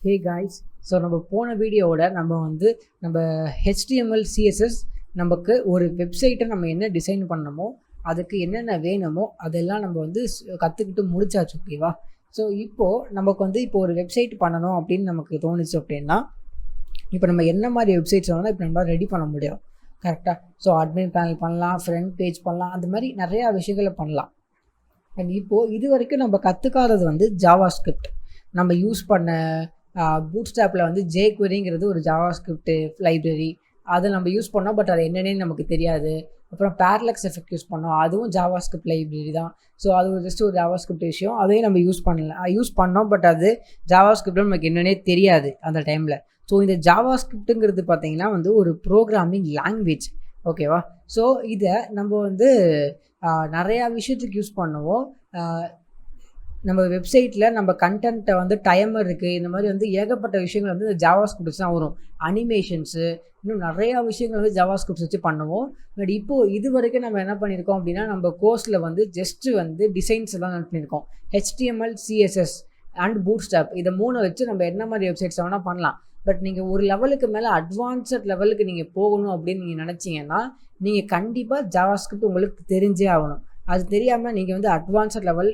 Hey guys, so நம்ம போன வீடியோவோட நம்ம HTML CSS நமக்கு ஒரு வெப்சைட்டை நம்ம என்ன டிசைன் பண்ணணுமோ அதுக்கு என்னென்ன வேணுமோ அதெல்லாம் நம்ம கற்றுக்கிட்டு முடிச்சாச்சு. ஓகேவா? ஸோ இப்போது நமக்கு இப்போ ஒரு வெப்சைட் பண்ணணும் அப்படின்னு நமக்கு தோணுச்சு அப்படின்னா, இப்போ நம்ம என்ன மாதிரி வெப்சைட்ஸ் வேணால் இப்போ நம்ம ரெடி பண்ண முடியும். கரெக்டாக? ஸோ அட்மின் பேனல் பண்ணலாம், ஃப்ரண்ட் பேஜ் பண்ணலாம், அந்த மாதிரி நிறையா விஷயங்களை பண்ணலாம். அண்ட் இப்போது இது வரைக்கும் நம்ம கற்றுக்காதது ஜாவாஸ்கிரிப்ட். நம்ம யூஸ் பண்ண பூட்ஸ்ட்ராப்பில் jQueryங்கிறது ஒரு ஜாவாஸ்கிரிப்ட் லைப்ரரி, அதை நம்ம யூஸ் பண்ணோம். பட் அது என்னென்னு நமக்கு தெரியாது. அப்புறம் பேரலக்ஸ் எஃபெக்ட் யூஸ் பண்ணோம், அதுவும் ஜாவாஸ்கிரிப்ட் லைப்ரரி தான். ஸோ அது ஜஸ்ட் ஒரு ஜாவாஸ்கிரிப்ட் விஷயம், அதையும் நம்ம யூஸ் பண்ணோம். பட் அது ஜாவாஸ்கிரிப்ட் நமக்கு என்னென்னே தெரியாது அந்த டைமில். ஸோ இந்த ஜாவாஸ்கிரிப்ட்டுங்கிறது பார்த்திங்கன்னா ஒரு ப்ரோக்ராமிங் லாங்குவேஜ். ஓகேவா? ஸோ இதை நம்ம நிறையா விஷயத்துக்கு யூஸ் பண்ணுவோம். நம்ம வெப்சைட்டில் நம்ம கண்டென்ட்டை டைமர் இருக்குது, இந்த மாதிரி ஏகப்பட்ட விஷயங்கள் இந்த ஜாவாஸ்கிரிப்ட்ஸ் தான் வரும். அனிமேஷன்ஸு, இன்னும் நிறையா விஷயங்கள் ஜாவாஸ்கிரிப்ட்ஸ் வச்சு பண்ணுவோம். பட் இப்போது இது வரைக்கும் நம்ம என்ன பண்ணியிருக்கோம் அப்படின்னா, நம்ம கோர்ஸில் ஜஸ்ட்டு டிசைன்ஸ் தான் பண்ணியிருக்கோம். HTML CSS அண்ட் பூட்ஸ்ட்ராப், இதை 3 வச்சு நம்ம என்ன மாதிரி வெப்சைட்ஸ் வேணால் பண்ணலாம். பட் நீங்கள் ஒரு லெவலுக்கு மேலே அட்வான்ஸ்ட் லெவலுக்கு நீங்கள் போகணும் அப்படின்னு நீங்கள் நினச்சிங்கன்னா, நீங்கள் கண்டிப்பாக ஜாவாஸ்கிரிப்ட் உங்களுக்கு தெரிஞ்சே ஆகணும். அது தெரியாமல் நீங்கள் அட்வான்ஸ்ட் லெவல்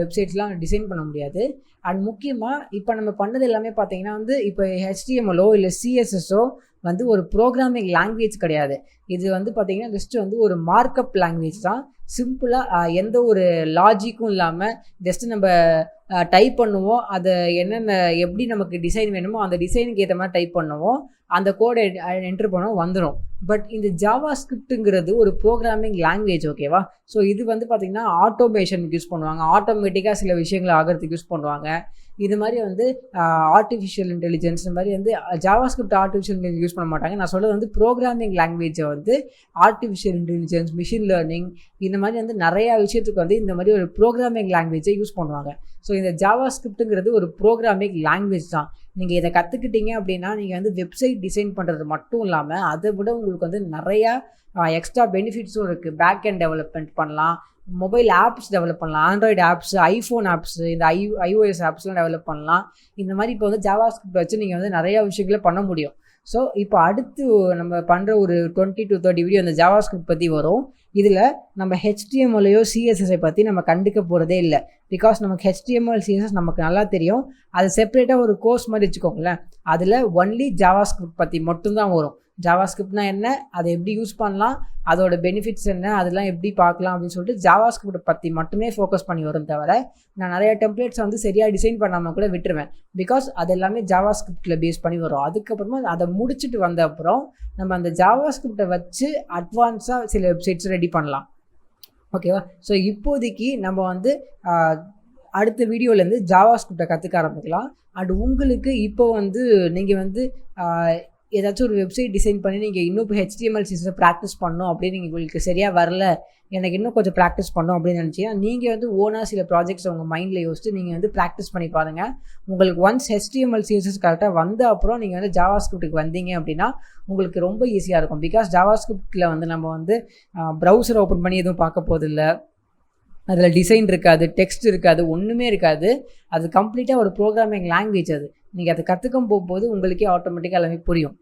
வெப்சைட்ஸ்லாம் டிசைன் பண்ண முடியாது. அண்ட் முக்கியமாக இப்போ நம்ம பண்ணது எல்லாமே பார்த்தீங்கன்னா இப்போ HTMLஓ இல்லை CSSஓ ஒரு ப்ரோக்ராமிங் லாங்குவேஜ் கிடையாது. இது பார்த்தீங்கன்னா ஜஸ்ட்டு ஒரு மார்க்கப் லாங்குவேஜ் தான். சிம்பிளாக எந்த ஒரு லாஜிக்கும் இல்லாமல் ஜஸ்ட்டு நம்ம டைப் பண்ணுவோம். அதை என்னென்ன எப்படி நமக்கு டிசைன் வேணுமோ அந்த டிசைனுக்கு ஏற்ற மாதிரி டைப் பண்ணுவோம். அந்த கோடை என்ட்ரு பண்ணோம் வந்துடும். பட் இந்த ஜாவாஸ்கிரிப்ட்டுங்கிறது ஒரு ப்ரோக்ராமிங் லாங்குவேஜ். ஓகேவா? ஸோ இது பார்த்திங்கன்னா ஆட்டோமேஷனுக்கு யூஸ் பண்ணுவாங்க, ஆட்டோமேட்டிக்காக சில விஷயங்களை ஆகிறதுக்கு யூஸ் பண்ணுவாங்க. இது மாதிரி ஆர்டிஃபிஷியல் இன்டெலிஜென்ஸ், இந்த மாதிரி ஜாவாஸ்கிரிப்ட் ஆர்டிஃபிஷியல் இன்டெலிஜென்ஸ் யூஸ் பண்ண மாட்டாங்க. நான் சொல்கிறது ப்ரோக்ராமிங் லாங்குவேஜை ஆர்டிஃபிஷியல் இன்டெலிஜென்ஸ், மிஷின் லேர்னிங், இந்த மாதிரி நிறையா விஷயத்துக்கு இந்த மாதிரி ஒரு ப்ரோக்ராமிங் லாங்குவேஜை யூஸ் பண்ணுவாங்க. ஸோ இந்த ஜாவாஸ்கிரிப்ட்டுங்கிறது ஒரு ப்ரோக்ராமிங் லாங்குவேஜ் தான். நீங்கள் இதை கற்றுக்கிட்டீங்க அப்படின்னா நீங்கள் வெப்சைட் டிசைன் பண்ணுறது மட்டும் இல்லாமல் அதை விட உங்களுக்கு நிறையா எக்ஸ்ட்ரா பெனிஃபிட்ஸும் இருக்குது. பேக் எண்ட் டெவலப்மெண்ட் பண்ணலாம், மொபைல் ஆப்ஸ் டெவலப் பண்ணலாம், ஆண்ட்ராய்டு ஆப்ஸ், ஐஃபோன் ஆப்ஸ், இந்த iOS ஆப்ஸ்லாம் டெவலப் பண்ணலாம். இந்த மாதிரி இப்போ ஜாவாஸ்கிரிப்ட் வச்சு நீங்கள் நிறையா விஷயங்களை பண்ண முடியும். ஸோ இப்போ அடுத்து நம்ம பண்ணுற ஒரு 20 to 30 வீடியோ இந்த ஜாவாஸ்கிரிப்ட் பற்றி வரும். இதில் நம்ம HTMLஐயோ CSSஐ பற்றி நம்ம கண்டுக்க போகிறதே இல்லை. பிகாஸ் நமக்கு HTML CSS நமக்கு நல்லா தெரியும். அது செப்பரேட்டாக ஒரு கோர்ஸ் மாதிரி வச்சுக்கோங்களேன். அதில் ஒன்லி ஜாவாஸ்கிரிப்ட் பற்றி மட்டும்தான் வரும். ஜாவாஸ்கிரிப்ட்னா என்ன, அதை எப்படி யூஸ் பண்ணலாம், அதோட பெனிஃபிட்ஸ் என்ன, அதெல்லாம் எப்படி பார்க்கலாம் அப்படின்னு சொல்லிட்டு ஜாவாஸ்கிரிப்ட் பற்றி மட்டுமே ஃபோக்கஸ் பண்ணி வரும். தவிர நான் நிறைய டெம்ப்ளேட்ஸ் சரியாக டிசைன் பண்ணாமல் கூட விட்டுருவேன். பிகாஸ் அது எல்லாமே ஜாவாஸ்கிரிப்டில் பேஸ் பண்ணி வரும். அதுக்கப்புறமா அதை முடிச்சுட்டு வந்த அப்புறம் நம்ம அந்த ஜாவாஸ்கிரிப்டை வச்சு அட்வான்ஸாக சில வெப்சைட்ஸ் ரெடி பண்ணலாம். ஓகேவா? ஸோ இப்போதைக்கு நம்ம அடுத்த வீடியோலேருந்து ஜாவாஸ்கிரிப்டை கற்றுக்க ஆரம்பிக்கலாம். அண்ட் உங்களுக்கு இப்போ நீங்கள் ஏதாச்சும் ஒரு வெப்சைட் டிசைன் பண்ணி நீங்கள் இன்னும் இப்போ HTML CSS ப்ராக்டிஸ் பண்ணணும் அப்படின்னு நீங்கள் உங்களுக்கு சரியாக வரல, எனக்கு இன்னும் கொஞ்சம் ப்ராக்டிஸ் பண்ணணும் அப்படின்னு நினச்சிங்கன்னா நீங்கள் ஓனாக சில ப்ராஜெக்ட்ஸ் உங்கள் மைண்டில் யோசிச்சு நீங்கள் ப்ராக்டிஸ் பண்ணி பாருங்கள். உங்களுக்கு ஒன்ஸ் HTML CSS கரெக்டாக வந்த அப்புறம் நீங்கள் ஜாவாஸ்கிரிப்ட்டுக்கு வந்தீங்க அப்படின்னா உங்களுக்கு ரொம்ப ஈஸியாக இருக்கும். பிகாஸ் ஜாவாஸ்கிரிப்டில் நம்ம ப்ரௌசர் ஓப்பன் பண்ணி எதுவும் பார்க்க போதில்லை, அதில் டிசைன் இருக்காது, டெக்ஸ்ட் இருக்காது, ஒன்றுமே இருக்காது. அது கம்ப்ளீட்டாக ஒரு ப்ரோக்ராமிங் லாங்குவேஜ். அது நீங்கள் அதை கற்றுக்கும் போகும்போது உங்களுக்கே ஆட்டோமேட்டிக்காக எல்லாமே புரியும்.